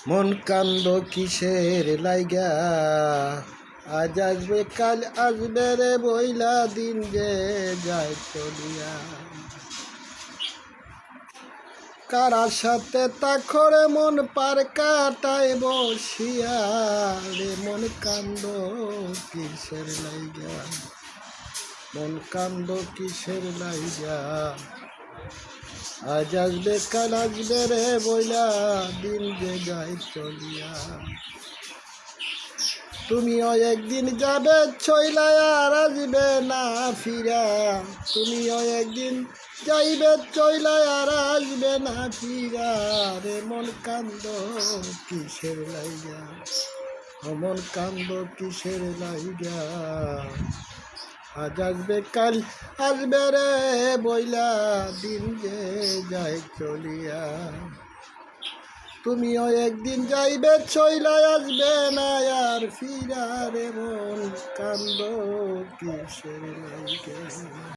মন কান্দ কিসের লাইগা, আজ আসবে কাল আসবে রে বইলা, দিন যে যায় চলিয়া। কারার সাথে তাখরে মন পার কাটায় বসিয়া, রে মন কান্দ কিসের লাইগা, মন কান্দ কিসের লাইগা, আজ আসবে কাল আসবে রে বইলা, দিন যে যায় চলিয়া। তুমিও একদিন যাবে চইলা আর আসবে না ফিরা, তুমিও একদিন যাইবে চইলা আর আসবে না ফিরা, রে মন কান্দ কিসের লাইগা, ও মন কান্দ কিসের লাইগা, আজ আসবে কাল আসবে রে বইলা, দিন যে যায় চলিয়া। তুমিও একদিন যাইবে চইলা আসবে না আর ফিরা, রে মন কান্দ কিসের লাইগা।